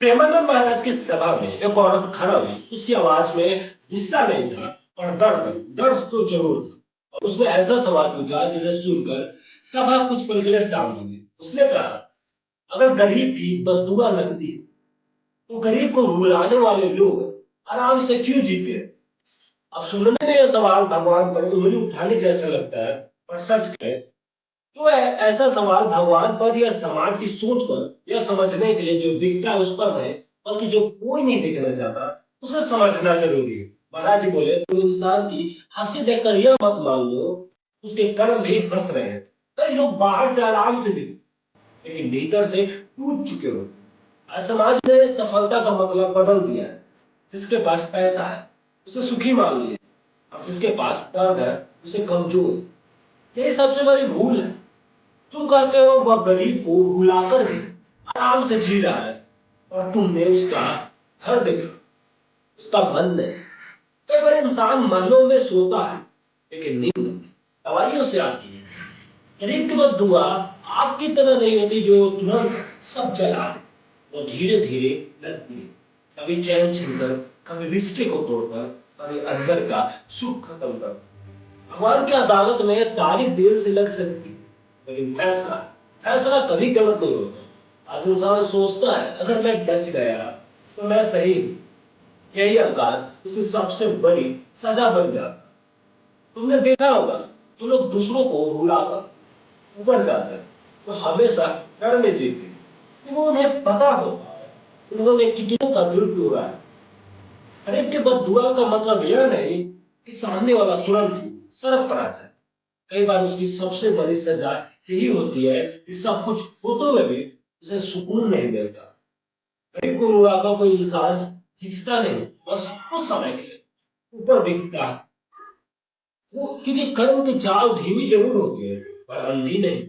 प्रेमानंद महाराज की सभा में एक औरत खड़ा हुई। उसकी आवाज में गुस्सा नहीं था और दर्द दर्द तो जरूर था। और उसने ऐसा सवाल पूछा जिसे सुनकर सभा कुछ पल के लिए शांत हो गई। उसने कहा, अगर गरीब की बददुआ लगती है तो गरीब को रुलाने वाले लोग आराम से क्यों जीते हैं? अब सुनने में यह सवाल भगवान पर उंगली उठाने जैसा लगता है, पर सच है तो ऐसा सवाल भगवान पर या समाज की सोच पर यह समझने के लिए जो दिखता है उस पर नहीं, बल्कि जो कोई नहीं देखना चाहता उसे समझना जरूरी है। महाराज जी बोले, तुम इंसान की हंसी देखकर यह मत मान लो उसके कर्म भी हंस रहे हैं। कई लोग बाहर से आराम से दिखते लेकिन भीतर से टूट चुके हो। आज समाज ने सफलता का मतलब बदल दिया है। जिसके पास पैसा है उसे सुखी मान लिया, अब जिसके पास दर्द है उसे कमजोर। यही सबसे बड़ी भूल है। तुम कहते हो वह गरीब को भुलाकर भी आराम से जी रहा है, और तुमने उसका घर देखा, उसका मन नहीं। कई बार इंसान महलों में सोता है लेकिन नींद दवाइयों से आती है। गरीब की बददुआ आग की तरह नहीं होती जो तुरंत सब जला दे। वो धीरे धीरे लगती है, कभी चैन छीनकर, कभी रिश्ते को तोड़कर, कभी अंदर का सुख खत्म कर। भगवान की अदालत में तारीख देर से लग सकती है, लेकिन फैसला फैसला कभी गलत नहीं होता। आज इंसान सोचता है, अगर मैं बच गया तो मैं सही हूं। यही अहंकार उसकी सबसे बड़ी सजा बन जाता। तुमने देखा होगा, जो लोग दूसरों को रुलाकर ऊपर जाते हैं वो हमेशा डर में जीते हैं, क्योंकि उन्हें पता होता है उन्होंने कितनों का दिल तोड़ा है। गरीब के बददुआ का मतलब यह नहीं कि सामने वाला तुरंत सड़क पर आ जाए। कई बार उसकी सबसे बड़ी सजा यही होती है कि सब कुछ होते हुए भी उसे सुकून नहीं मिलता। गरीब को रुलाकर कोई इंसान जीतता नहीं, बस कुछ समय के लिए ऊपर दिखता है। वो क्योंकि कर्म की चाल धीमी जरूर होती है पर अंधी नहीं।